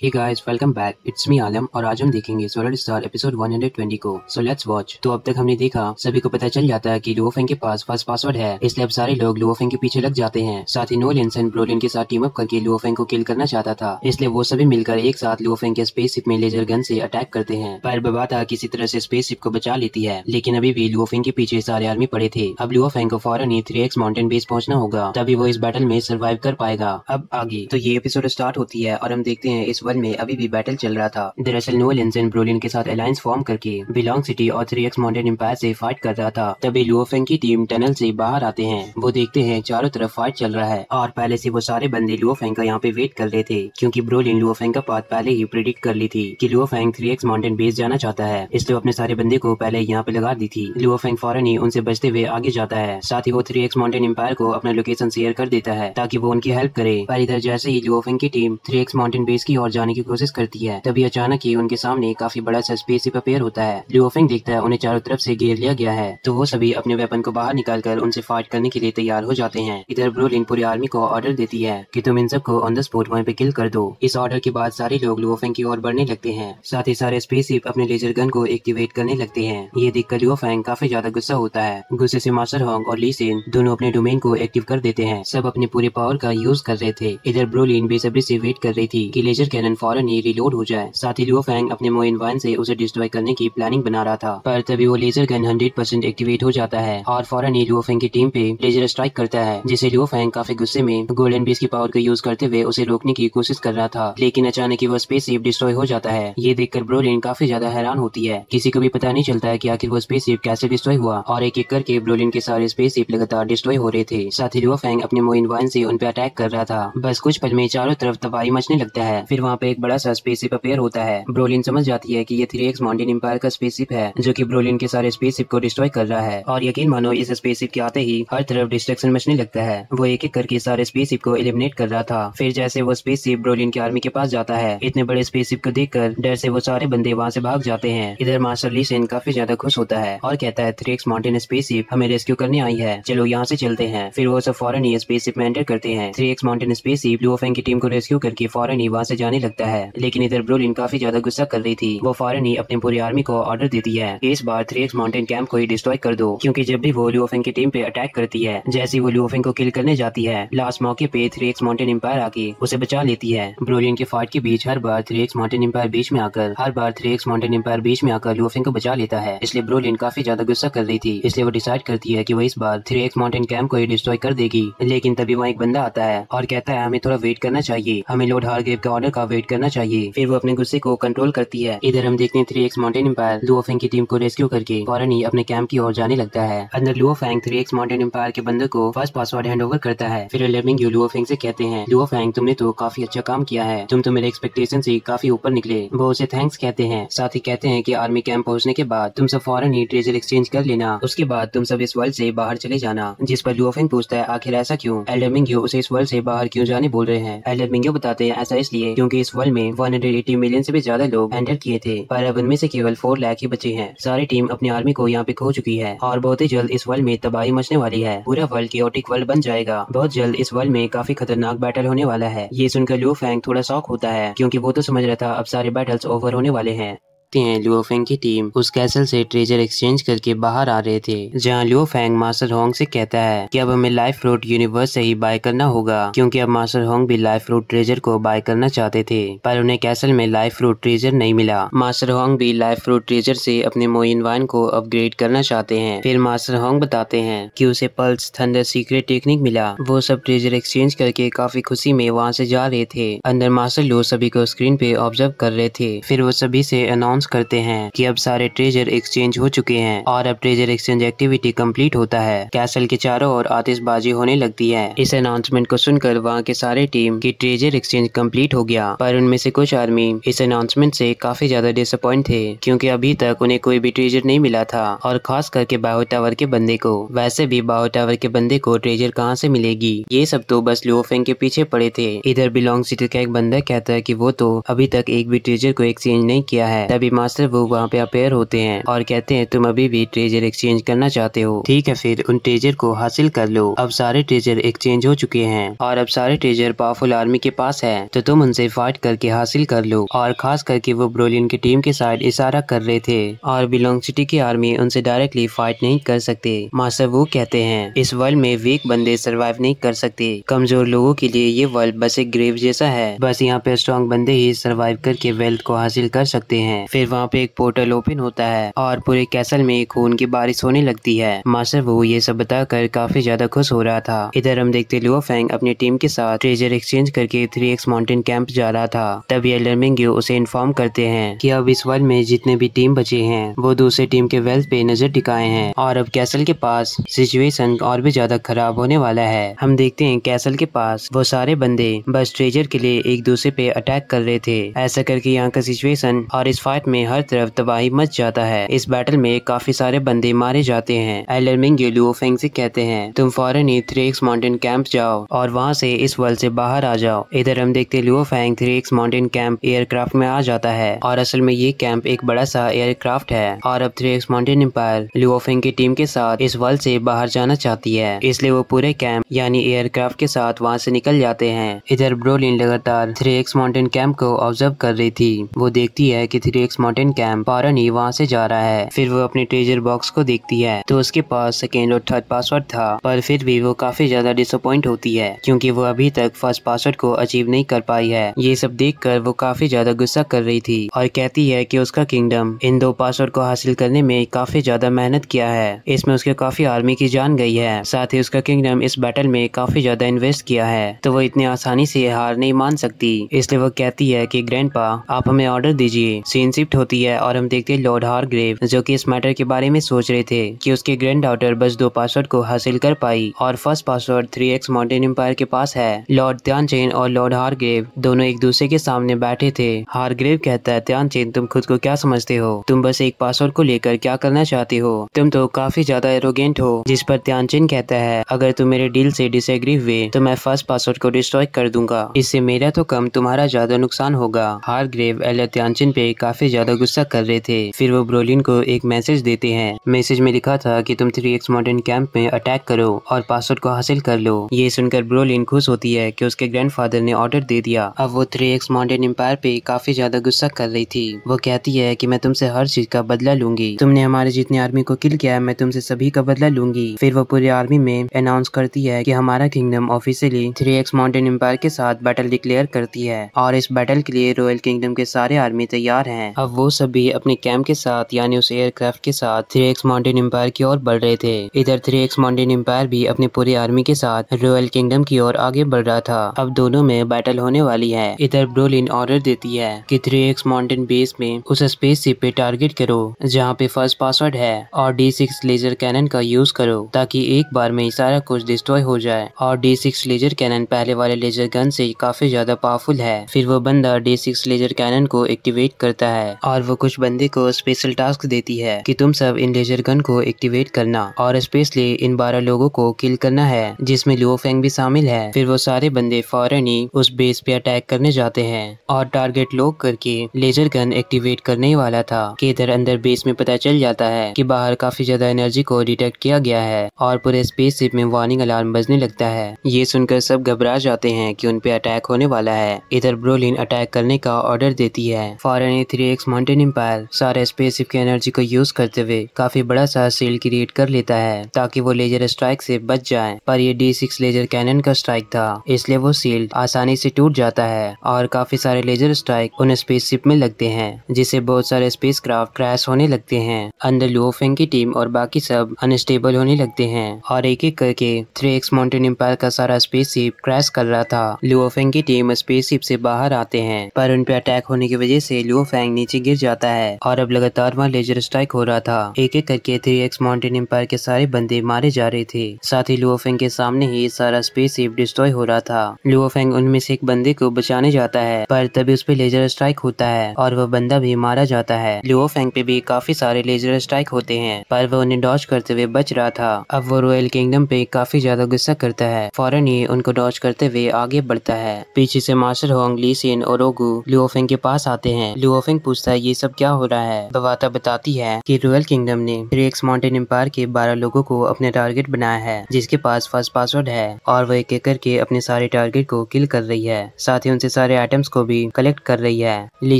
Hey guys, welcome back. It's me Alam और आज हम देखेंगे सोलर स्टार एपिसोड 120 को। So let's watch. तो अब तक हमने देखा सभी को पता चल जाता है कि लुओ फेंग के पास फर्स्ट पासवर्ड है, इसलिए अब सारे लोग लुओ फेंग के पीछे लग जाते हैं। साथ ही नो लिंसन ब्रोलिन के साथ टीम अप करके लुओ फेंग को किल करना चाहता था, इसलिए वो सभी मिलकर एक साथ लुओ फेंग के स्पेसशिप में लेजर गन से अटैक करते हैं। पर बबाता किसी तरह से स्पेसशिप को बचा लेती है, लेकिन अभी भी लुओ फेंग के पीछे सारे आर्मी पड़े थे। अब लुओ फेंग को फौरन ही 3x माउंटेन बेस पहुंचना होगा, तभी वो इस बैटल में सर्वाइव कर पाएगा। अब आगे तो ये एपिसोड स्टार्ट होती है और हम देखते हैं इस वर्ल्ड में अभी भी बैटल चल रहा था। दरअसल नो लिंसन ब्रोलिन के साथ अलायंस फॉर्म करके बिलोंग सिटी और 3x माउंटेन एम्पायर से फाइट कर रहा था। तभी लुओ फेंग की टीम टनल से बाहर आते हैं। वो देखते हैं चारों तरफ फाइट चल रहा है और पहले से वो सारे बंदे लुओ फेंग का यहाँ पे वेट कर रहे थे, क्योंकि ब्रोलिन लुओ फेंग का पाथ पहले ही प्रिडिक्ट कर ली थी कि Luo Feng 3x mountain base जाना चाहता है, इसलिए अपने सारे बंदे को पहले यहाँ पे लगा दी थी। लुओ फेंग फौरन ही उनसे बचते हुए आगे जाता है। साथ ही वो 3x माउंटेन एम्पायर को अपना लोकेशन शेयर कर देता है ताकि वो उनकी हेल्प करे। पर इधर जैसे ही लुओ फेंग की टीम 3x माउंटेन बेस की ओर जाने की कोशिश करती है, तभी अचानक ही उनके सामने काफी बड़ा सा स्पेसशिप अपीयर होता है। लुओ फेंग देखता है उन्हें चारों तरफ से घेर लिया गया है, तो वो सभी अपने वेपन को बाहर निकालकर उनसे फाइट करने के लिए तैयार हो जाते हैं। इधर ब्रोलिन पूरी आर्मी को ऑर्डर देती है कि तुम इन सबको ऑन द स्पॉट वहीं पे किल कर दो। इस ऑर्डर के बाद सारे लोग लुओ फेंग की ओर बढ़ने लगते हैं। साथ ही सारे स्पेसशिप अपने लेजर गन को एक्टिवेट करने लगते हैं। ये देखकर लुओ फेंग काफी ज्यादा गुस्सा होता है। गुस्से से मास्टर होंग और ली सेन दोनों अपने डोमेन को एक्टिव कर देते हैं। सब अपने पूरे पावर का यूज कर रहे थे। इधर ब्रोलिन बेसब्री से वेट कर रही थी कि लेजर कैनन फौरन ही रिलोड हो जाए। साथ ही लुओ फेंग अपने मोइन वाइन से उसे डिस्ट्रॉय करने की प्लानिंग बना रहा था, पर तभी वो लेजर गन 100% एक्टिवेट हो जाता है और फौरन ही लुओ फेंग की टीम पे लेजर स्ट्राइक करता है, जिसे लुओ फेंग काफी गुस्से में गोल्डन बीस की पावर का यूज करते हुए उसे रोकने की कोशिश कर रहा था, लेकिन अचानक ही वो स्पेसशिप डिस्ट्रॉय हो जाता है। ये देखकर ब्रोलिन काफी ज्यादा हैरान होती है। किसी को भी पता नहीं चलता है कि आखिर वो स्पेसशिप कैसे डिस्ट्रॉय हुआ और एक एक करके ब्रोलिन के सारे स्पेसशिप लगातार डिस्ट्रॉय हो रहे थे। साथ ही लुओ फेंग अपने मोइन वाइन से उन पे अटैक कर रहा था। बस कुछ पल में चारों तरफ तबाही मचने लगता है। फिर वहाँ पे एक बड़ा सा स्पेसशिप अपीयर होता है। ब्रोलिन समझ जाती है कि ये 3x माउंटेन एम्पायर का स्पेसशिप है, जो कि ब्रोलिन के सारे स्पेसशिप को डिस्ट्रॉय कर रहा है। और यकीन मानो इस स्पेसशिप के आते ही हर तरफ डिस्ट्रक्शन मचने लगता है। वो एक एक करके सारे स्पेसशिप को एलिमिनेट कर रहा था। फिर जैसे वो स्पेसशिप ब्रोलिन की आर्मी के पास जाता है, इतने बड़े स्पेसशिप को देखकर डर से वो सारे बंदे वहाँ से भाग जाते हैं। इधर मास्टर ली सेन काफी ज्यादा खुश होता है और कहता है 3x माउंटेन स्पेसशिप हमें रेस्क्यू करने आई है, चलो यहाँ से चलते हैं। फिर वो सब फौरन ही स्पेसशिप में एंटर करते हैं। 3x mountain spaceship Luo Feng की टीम को रेस्क्यू करके फौरन ही वहाँ से जाने लगता है, लेकिन इधर ब्रोलिन काफी ज्यादा गुस्सा कर रही थी। वो फौरन ही अपनी पूरी आर्मी को ऑर्डर देती है इस बार 3x माउंटेन कैंप को ही डिस्ट्रॉय कर दो, क्योंकि जब भी वो लुओ फेंग की टीम पे अटैक करती है, जैसे वो लुओ फेंग को किल करने जाती है, लास्ट मौके पे 3x माउंटेन एम्पायर आके उसे बचा लेती है। ब्रोलिन के फाइट के बीच हर बार 3x माउंटेन एम्पायर बीच में आकर लुओ फेंग को बचा लेता है, इसलिए ब्रोलिन काफी ज्यादा गुस्सा कर रही थी। इसलिए वो डिसाइड करती है कि वो इस बार 3x माउंटेन कैंप को ही डिस्ट्रॉय कर देगी। लेकिन तभी वहाँ एक बंदा आता है और कहता है हमें थोड़ा वेट करना चाहिए, हमें लॉर्ड हार्ग्रेव के ऑर्डर का वेट करना चाहिए। फिर वो अपने गुस्से को कंट्रोल करती है। इधर हम देखते हैं 3x mountain empire Luo Feng की टीम को रेस्क्यू करके फौरन ही अपने कैंप की ओर जाने लगता है। अंदर Luo Feng 3x mountain empire के बंदे को फर्स्ट पासवर्ड हैंड ओवर करता है। फिर लेमिंग लुओ फेंग से कहते हैं लुओ फेंग तुमने तो काफी अच्छा काम किया है, तुम तो मेरे एक्सपेक्टेशन से काफी ऊपर निकले। वो उसे थैंक्स कहते हैं। साथ ही कहते हैं कि आर्मी कैंप पहुंचने के बाद तुम सब फौरन ही ट्रेजर एक्सचेंज कर लेना, उसके बाद तुम सब इस वर्ल्ड से बाहर चले जाना। जिस पर लुओ फेंग पूछता है आखिर ऐसा क्यों। एल्डर मिंग्यो उसे इस वर्ल्ड से बाहर क्यों जाने बोल रहे हैं। एल्डर मिंग्यो बताते हैं ऐसा इसलिए क्योंकि इस वर्ल्ड में 180 मिलियन से भी ज्यादा लोग एंटर किए थे, पर अब उनमें से केवल 4 लाख ही बचे हैं। सारी टीम अपनी आर्मी को यहाँ पे खो चुकी है और बहुत ही जल्द इस वर्ल्ड में तबाही मचने वाली है। पूरा वर्ल्ड केओटिक वर्ल्ड बन जाएगा। बहुत जल्द इस वर्ल्ड में काफी खतरनाक बैटल होने वाला है। ये सुनकर लुओ फेंग थोड़ा शॉक होता है, क्योंकि वो तो समझ रहा था अब सारे बैटल्स ओवर होने वाले हैं। लुओ फेंग की टीम उस कैसल से ट्रेजर एक्सचेंज करके बाहर आ रहे थे, जहां लुओ फेंग मास्टर होंग से कहता है कि अब हमें लाइफ फ्रूट यूनिवर्स से ही बाय करना होगा, क्योंकि अब मास्टर होंग भी लाइफ फ्रूट ट्रेजर को बाय करना चाहते थे, पर उन्हें कैसल में लाइफ फ्रूट ट्रेजर नहीं मिला। मास्टर होंग भी लाइफ फ्रूट ट्रेजर से अपने मोइन वाइन को अपग्रेड करना चाहते हैं। फिर मास्टर होंग बताते हैं कि उसे पल्स थंडर सीक्रेट टेक्निक मिला। वो सब ट्रेजर एक्सचेंज करके काफी खुशी में वहाँ से जा रहे थे। अंदर मास्टर लुओ सभी को स्क्रीन पे ऑब्जर्व कर रहे थे। फिर वो सभी से अनाउंस करते हैं कि अब सारे ट्रेजर एक्सचेंज हो चुके हैं और अब ट्रेजर एक्सचेंज एक्टिविटी कंप्लीट होता है। कैसल के चारों ओर आतिशबाजी होने लगती है। इस अनाउंसमेंट को सुनकर वहाँ के सारे टीम की ट्रेजर एक्सचेंज कंप्लीट हो गया, पर उनमें से कुछ आर्मी इस अनाउंसमेंट से काफी ज्यादा डिसअपॉइंट थे, क्योंकि अभी तक उन्हें कोई भी ट्रेजर नहीं मिला था, और खास करके बायो टावर के बंदे को। वैसे भी बायो टावर के बंदे को ट्रेजर कहाँ से मिलेगी। ये सब तो बस लुओ फेंग के पीछे पड़े थे। इधर बिलोंग सिटी का एक बंदा कहता है कि वो तो अभी तक एक भी ट्रेजर को एक्सचेंज नहीं किया है। तभी मास्टर वो वहाँ पे अपेयर होते हैं और कहते हैं तुम अभी भी ट्रेजर एक्सचेंज करना चाहते हो, ठीक है फिर उन ट्रेजर को हासिल कर लो। अब सारे ट्रेजर एक्सचेंज हो चुके हैं और अब सारे ट्रेजर पावरफुल आर्मी के पास है, तो तुम उनसे फाइट करके हासिल कर लो। और खास करके वो ब्रोलियन की टीम के साथ इशारा कर रहे थे और बिलोंग सिटी की आर्मी उनसे डायरेक्टली फाइट नहीं कर सकते। मास्टर वो कहते हैं इस वर्ल्ड में वीक बंदे सरवाइव नहीं कर सकते, कमजोर लोगों के लिए ये वर्ल्ड बस एक ग्रेव जैसा है, बस यहाँ पे स्ट्रॉन्ग बंदे ही सरवाइव करके वेल्थ को हासिल कर सकते हैं। फिर वहाँ पे एक पोर्टल ओपन होता है और पूरे कैसल में खून की बारिश होने लगती है। मास्टर वो ये सब बताकर काफी ज्यादा खुश हो रहा था। इधर हम देखते लुओ फेंग अपनी टीम के साथ ट्रेजर एक्सचेंज करके 3x माउंटेन कैंप जा रहा था। तभी एल्डर मिंग्यू उसे इन्फॉर्म करते हैं कि अब इस वर्ल्ड में जितने भी टीम बचे हैं वो दूसरे टीम के वेल्थ पे नजर टिकाए हैं और अब कैसल के पास सिचुएशन और भी ज्यादा खराब होने वाला है। हम देखते हैं कैसल के पास वो सारे बंदे बस ट्रेजर के लिए एक दूसरे पे अटैक कर रहे थे। ऐसा करके यहाँ का सिचुएशन और इस फाइट में हर तरफ तबाही मच जाता है। इस बैटल में काफी सारे बंदे मारे जाते हैं। एल्डर मिंग्यू लुओ फेंग से कहते हैं तुम फौरन ही 3x माउंटेन कैंप जाओ और वहाँ से इस वर्ल्ड से बाहर आ जाओ। इधर हम देखते Luo Feng 3x mountain camp aircraft में आ जाता है और असल में ये कैंप एक बड़ा सा एयरक्राफ्ट है और अब 3x mountain empire Luo Feng की टीम के साथ इस वर्ल्ड से बाहर जाना चाहती है, इसलिए वो पूरे कैंप यानी एयरक्राफ्ट के साथ वहाँ से निकल जाते हैं। इधर ब्रोलिन लगातार 3x माउंटेन कैंप को ऑब्जर्व कर रही थी। वो देखती है कि 3x माउंटेन कैंप फौरन ही वहाँ से जा रहा है। फिर वो अपने ट्रेजर बॉक्स को देखती है तो उसके पास सेकेंड और थर्ड पासवर्ड था, पर फिर भी वो काफी ज्यादा डिसअपॉइंट होती है क्योंकि वो अभी तक फर्स्ट पासवर्ड को अचीव नहीं कर पाई है। ये सब देखकर वो काफी ज्यादा गुस्सा कर रही थी और कहती है कि उसका किंगडम इन 2 पासवर्ड को हासिल करने में काफी ज्यादा मेहनत किया है, इसमें उसके काफी आर्मी की जान गई है, साथ ही उसका किंगडम इस बैटल में काफी ज्यादा इन्वेस्ट किया है, तो वो इतनी आसानी से हार नहीं मान सकती। इसलिए वो कहती है कि ग्रैंडपा आप हमें ऑर्डर दीजिए। सीन शिफ्ट होती है और हम देखते हैं लॉर्ड हारग्रेव जो कि इस मैटर के बारे में सोच रहे थे कि उसके ग्रैंड डॉटर बस 2 पासवर्ड को हासिल कर पाई और first password 3x mountain empire के पास है। लॉर्ड त्यानचेन और लॉर्ड हारग्रेव दोनों एक दूसरे के सामने बैठे थे। हारग्रेव कहता है त्यानचेन तुम खुद को क्या समझते हो, तुम बस एक पासवर्ड को लेकर क्या करना चाहते हो, तुम तो काफी ज्यादा एरोगेंट हो। जिस पर त्यानचेन कहता है अगर तुम मेरे डील से डिसएग्री हुए तो मैं फर्स्ट पासवर्ड को डिस्ट्रॉय कर दूंगा, इससे मेरा तो कम तुम्हारा ज्यादा नुकसान होगा। हारग्रेव एल्डर त्यानचेन पे काफी ज्यादा गुस्सा कर रहे थे। फिर वो ब्रोलिन को एक मैसेज देते हैं। मैसेज में लिखा था कि तुम 3x माउंटेन कैंप में अटैक करो और पासवर्ड को हासिल कर लो। ये सुनकर ब्रोलिन खुश होती है कि उसके ग्रैंडफादर ने ऑर्डर दे दिया। अब वो 3x माउंटेन एम्पायर पे काफी ज्यादा गुस्सा कर रही थी। वो कहती है कि मैं तुमसे हर चीज का बदला लूंगी, तुमने हमारे जितनी आर्मी को किल किया है मैं तुमसे सभी का बदला लूंगी। फिर वो पूरी आर्मी में अनाउंस करती है कि हमारा kingdom officially 3x mountain empire के साथ बैटल डिक्लेयर करती है और इस बैटल के लिए रॉयल किंगडम के सारे आर्मी तैयार हैं। अब वो सभी अपने कैंप के साथ यानी उस एयरक्राफ्ट के साथ 3x माउंटेन एम्पायर की ओर बढ़ रहे थे। इधर 3x माउंटेन एम्पायर भी अपने पूरी आर्मी के साथ रॉयल किंगडम की ओर आगे बढ़ रहा था। अब दोनों में बैटल होने वाली है। इधर ब्रोलिन ऑर्डर देती है कि 3x माउंटेन बेस में उस स्पेसशिप पे टारगेट करो जहाँ पे फर्स्ट पासवर्ड है और D6 लेजर कैनन का यूज करो ताकि एक बार में ही सारा कुछ डिस्ट्रॉय हो जाए। और D6 लेजर कैनन पहले वाले लेजर गन से काफी ज्यादा पावरफुल है। फिर वो बंदा D6 लेजर कैनन को एक्टिवेट करता है और वो कुछ बंदे को स्पेशल टास्क देती है कि तुम सब इन लेजर गन को एक्टिवेट करना और स्पेशली इन 12 लोगों को किल करना है, जिसमें लुओ फेंग भी शामिल है। फिर वो सारे बंदे फौरन ही उस बेस पे अटैक करने जाते हैं और टारगेट लॉक करके लेजर गन एक्टिवेट करने वाला था कि इधर अंदर बेस में पता चल जाता है कि बाहर काफी ज्यादा एनर्जी को डिटेक्ट किया गया है और पूरे स्पेसशिप में वार्निंग अलार्म बजने लगता है। ये सुनकर सब घबरा जाते हैं कि उन पे अटैक होने वाला है। इधर ब्रोलिन अटैक करने का ऑर्डर देती है। फौरन ही 3x माउंटेन एम्पायर सारे स्पेसशिप की एनर्जी को यूज करते हुए काफी बड़ा सा सील क्रिएट कर लेता है ताकि वो लेजर स्ट्राइक से बच जाए, पर ये D6 लेजर कैनन का स्ट्राइक था इसलिए वो सील आसानी से टूट जाता है और काफी सारे लेजर स्ट्राइक उन स्पेसशिप में लगते हैं जिससे बहुत सारे स्पेसक्राफ्ट क्रैश होने लगते हैं। अंदर लुओ फेंग की टीम और बाकी सब अनस्टेबल होने लगते हैं और एक एक करके 3x माउंटेन एम्पायर का सारा स्पेसशिप क्रैश कर रहा था। लुओ फेंग की टीम स्पेसशिप से बाहर आते हैं पर उन पे अटैक होने की वजह से लुओ फेंग नीचे गिर जाता है और अब लगातार वहाँ लेजर स्ट्राइक हो रहा था। एक एक करके 3x माउंटेन एम्पायर के सारे बंदे मारे जा रहे थे, साथ ही लुओ फेंग के सामने ही सारा स्पेसशिप डिस्ट्रॉय हो रहा था। लुओ फेंग उनमें से एक बंदे को बचाने जाता है पर तभी उस पे लेजर स्ट्राइक होता है और वह बंदा भी मारा जाता है। लुओ फेंग पे भी काफी सारे लेजर स्ट्राइक होते हैं पर वो उन्हें डॉज करते हुए बच रहा था। अब वो रॉयल किंगडम पे काफी ज्यादा गुस्सा करता है, फौरन ही उनको डॉज करते हुए आगे बढ़ता है। पीछे से मास्टर होंग, ली सिन और ओगू लुओ फेंग के पास आते हैं। लुओ फेंग पूछता पूछता है ये सब क्या हो रहा है। बवाता बताती है कि रॉयल किंगडम ने 3x माउंटेन एम्पायर के 12 लोगों को अपने टारगेट बनाया है, जिसके पास फर्स्ट पासवर्ड है और वो एक एक करके अपने सारे टारगेट को किल कर रही है। साथ ही उनसे सारे आइटम्स को भी कलेक्ट कर रही है। ली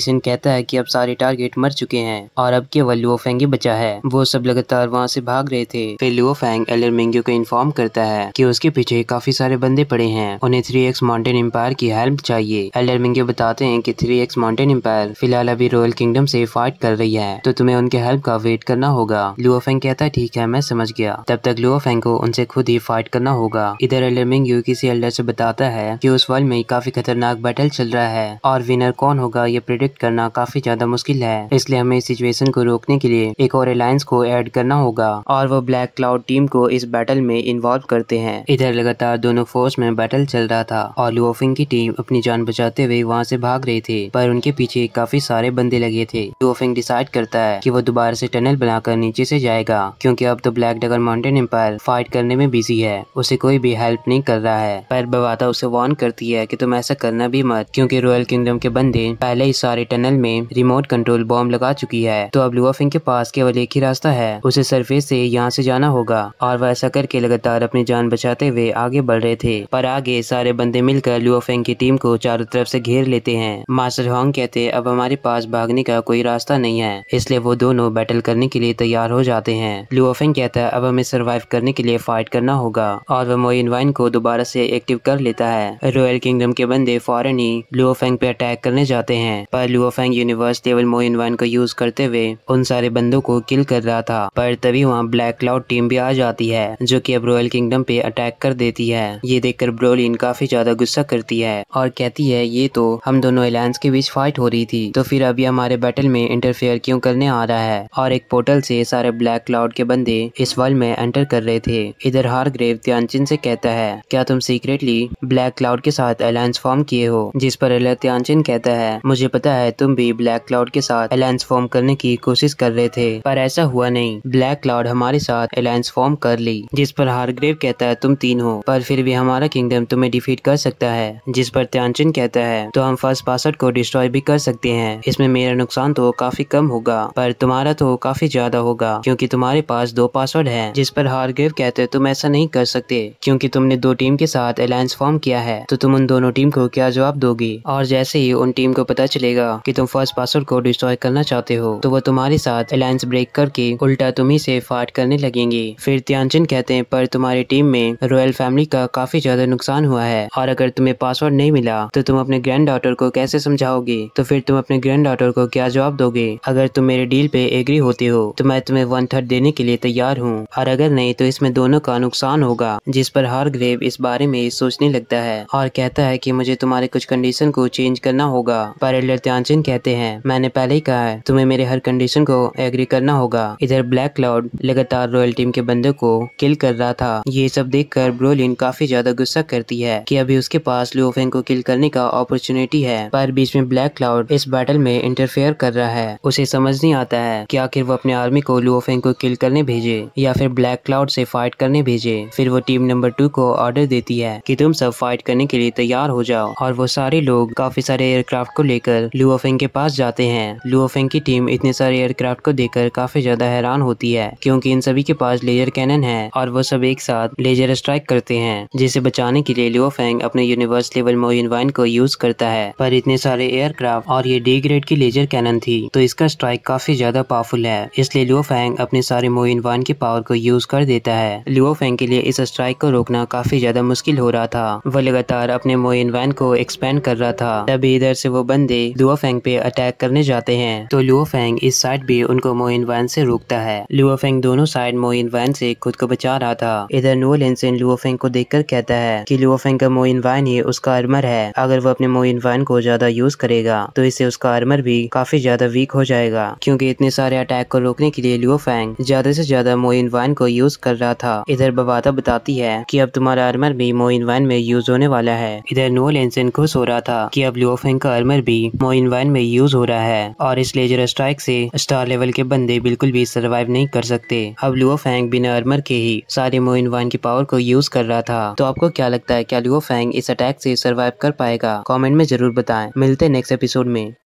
सिन कहता है कि अब सारे टारगेट मर चुके हैं और अब केवल लुओ फेंग ही बचा है। वो सब लगातार वहाँ से भाग रहे थे। फिर लुओ फेंग एलर मिंग्यू को इन्फॉर्म करता है कि उसके पीछे काफी सारे बंदे पड़े हैं, उन्हें 3x माउंटेन एम्पायर की हेल्प चाहिए। एलर मिंग्यू बताते हैं कि 3x माउंटेन एम्पायर फिलहाल अभी रॉयल किंगडम से फाइट कर रही है, तो तुम्हें उनके हेल्प का वेट करना होगा। लुओ फेंग कहता है ठीक है, मैं समझ गया। तब तक लुओ फेंग को उनसे खुद ही फाइट करना होगा। इधर एलर मिंग्यू किसी एल्डर से बताता है कि उस वर्ल्ड में काफी खतरनाक बैटल चल रहा है और विनर कौन होगा ये प्रिडिक्ट करना काफी ज्यादा मुश्किल है, इसलिए हमें इस सिचुएशन को रोकने के लिए एक और अलायंस को ऐड करना होगा और वो ब्लैक क्लाउड टीम को इस बैटल में इन्वॉल्व करते हैं। इधर लगातार दोनों फोर्स में बैटल चल रहा था और लुओ फेंग की टीम अपनी जान बचाते हुए वहाँ से भाग रहे थे, पर उनके पीछे काफी सारे बंदे लगे थे। लुओ फेंग डिसाइड करता है कि वो दोबारा से टनल बनाकर नीचे से जाएगा, क्योंकि अब तो black dragon mountain empire fight करने में बिजी है, उसे कोई भी हेल्प नहीं कर रहा है। पर बवाता उसे वार्न करती है कि तुम ऐसा करना भी मत, क्योंकि रॉयल किंगडम के बंदे पहले ही सारे टनल में रिमोट कंट्रोल बॉम्ब लगा चुकी है। तो अब लुओ फेंग के पास केवल एक ही रास्ता है, उसे सरफेस से यहाँ से जाना होगा और वह ऐसा करके लगातार अपनी जान बचाते हुए आगे बढ़ रहे थे। पर आगे सारे बंदे मिलकर लुओ फेंग की टीम को चारों तरफ से घेर लेते हैं। मास्टर होंग कहते हैं अब हमारे पास भागने का कोई रास्ता नहीं है, इसलिए वो दोनों बैटल करने के लिए तैयार हो जाते हैं। लुओ फेंग कहता है अब हमें सर्वाइव करने के लिए फाइट करना होगा और वह मोइन वाइन को दोबारा से एक्टिव कर लेता है। रॉयल किंगडम के बंदे फौरन ही लुओ फेंग पे अटैक करने जाते हैं, पर लुओ फेंग यूनिवर्स लेवल मोइन वाइन को यूज करते हुए उन सारे बंदों को किल कर रहा था। पर तभी वहाँ ब्लैक क्लाउड टीम भी आ जाती है, जो कि अब रॉयल किंगडम पे अटैक कर देती है। ये देखकर ब्रोलिन काफी ज्यादा गुस्सा करती है और कहती है ये तो हम दोनों एलायंस के बीच फाइट हो रही थी, तो फिर अभी हमारे बैटल में इंटरफेयर क्यों करने आ रहा है। और एक पोर्टल से सारे ब्लैक क्लाउड के बंदे इस वर्ल्ड में एंटर कर रहे थे। इधर हारग्रेव त्यानचिन से कहता है क्या तुम सीक्रेटली ब्लैक क्लाउड के साथ अलायंस फॉर्म किए हो, जिस पर एलर त्यानचिन कहता है मुझे पता है तुम भी ब्लैक क्लाउड के साथ अलायंस फॉर्म करने की कोशिश कर रहे थे, पर ऐसा हुआ नहीं। ब्लैक क्लाउड हमारे साथ अलायंस फॉर्म कर ली। जिस पर हारग्रेव कहता है तुम तीन हो, पर फिर भी हमारा किंगडम तुम्हें डिफीट कर सकता है। जिस पर त्यानचिन कहता है तो हम फर्स्ट पासवर्ड को डिस्ट्रॉय भी कर सकते हैं, इसमें मेरा नुकसान तो काफी कम होगा, पर तुम्हारा तो काफी ज्यादा होगा क्योंकि तुम्हारे पास 2 पासवर्ड है। जिस पर हारग्रेव कहते हैं तुम ऐसा नहीं कर सकते, क्योंकि तुमने 2 टीम के साथ अलायंस फॉर्म किया है, तो तुम उन दोनों टीम को क्या जवाब दोगे। और जैसे ही उन टीम को पता चलेगा कि तुम फर्स्ट पासवर्ड को डिस्ट्रॉय करना चाहते हो, तो वो तुम्हारे साथ अलायंस ब्रेक करके उल्टा तुम ही से फाइट करने लगेंगे। फिर त्यानचिन कहते हैं पर तुम्हारी टीम में रॉयल फैमिली का काफी ज्यादा नुकसान हुआ है और अगर तुम्हें पासवर्ड नहीं मिला तो तुम अपने ग्रैंड डॉटर को कैसे समझाओगे, तो फिर तुम अपने ग्रैंड डॉटर को क्या जवाब दोगे। अगर तुम मेरे डील पे एग्री होते हो तो मैं तुम्हें 1/3 देने के लिए तैयार हूँ, और अगर नहीं तो इसमें दोनों का नुकसान होगा। जिस पर हारग्रेव इस बारे में सोचने लगता है और कहता है कि मुझे तुम्हारे कुछ कंडीशन को चेंज करना होगा। पर एल्डर त्यानचिन कहते हैं मैंने पहले ही कहा है तुम्हें मेरे हर कंडीशन को एग्री करना होगा। इधर ब्लैक क्लाउड लगातार रॉयल टीम के बंदे को किल कर रहा था। ये सब देखकर ब्रोलिन काफी ज्यादा गुस्सा करती है कि अभी उसके पास लुओ फेंग को किल करने का अपॉर्चुनिटी है, पर बीच में ब्लैक क्लाउड इस बैटल में इंटरफेयर कर रहा है। उसे समझ नहीं आता है कि आखिर वो अपने आर्मी को लुओ फेंग को किल करने भेजे या फिर ब्लैक क्लाउड से फाइट करने भेजे। फिर वो टीम नंबर 2 को ऑर्डर देती है कि तुम सब फाइट करने के लिए तैयार हो जाओ, और वो सारे लोग काफी सारे एयरक्राफ्ट को लेकर लुओ फेंग के पास जाते हैं। लुओ फेंग की टीम इतने सारे एयरक्राफ्ट को देखकर काफी ज्यादा हैरान होती है, क्योंकि इन सभी के पास लेजर कैनन है और वो सब एक साथ लेजर स्ट्राइक करते हैं, जिसे बचाने के लिए लुओ फेंग अपने यूनिवर्स लेवल मोइन वाइन को यूज करता है। पर इतने सारे एयरक्राफ्ट और ये डी ग्रेड की लेजर कैनन थी, तो इसका स्ट्राइक काफी ज्यादा पावरफुल है, इसलिए लुओ फेंग अपने सारे मोइन वाइन की पावर को यूज कर देता है। लुओ फेंग के लिए इस स्ट्राइक को रोकना काफी ज्यादा मुश्किल हो रहा था। वह लगातार अपने मोइन वाइन को एक्सपेंड कर रहा था। तभी इधर से वो बंदे लुओ फेंग पे अटैक करने जाते हैं, तो लुओ फेंग इस साइड भी उनको मोइन वाइन से रोकता है। लुओ फेंग दोनों साइड मोइन वाइन से खुद को बचा रहा था। इधर नो लेंसन लुओ फेंग को देखकर कहता है कि लुओ फेंग का मोइन वाइन ही उसका आर्मर है, अगर वो अपने मोइन वाइन को ज्यादा यूज करेगा तो इससे उसका आर्मर भी काफी ज्यादा वीक हो जाएगा, क्योंकि इतने सारे अटैक को रोकने के लिए लुओ फेंग ज्यादा से ज्यादा मोइन वाइन को यूज कर रहा था। इधर बवाता बताती है कि अब तुम्हारा आर्मर भी मोइन वाइन में यूज होने वाला है। इधर नो लेंसन खुश हो रहा था कि अब लुओ फेंग का आर्मर भी मोइन वाइन में यूज हो रहा है, और इस लेजर स्ट्राइक से स्टार लेवल के बंदे बिल्कुल भी सर्वाइव नहीं कर सकते। अब लुओ फेंग बिना आर्मर के ही सारे मोइन वाइन की पावर को यूज कर रहा था। तो आपको क्या लगता है क्या लुओ फेंग इस अटैक से सर्वाइव कर पाएगा? कमेंट में जरूर बताएं। मिलते हैं नेक्स्ट एपिसोड में।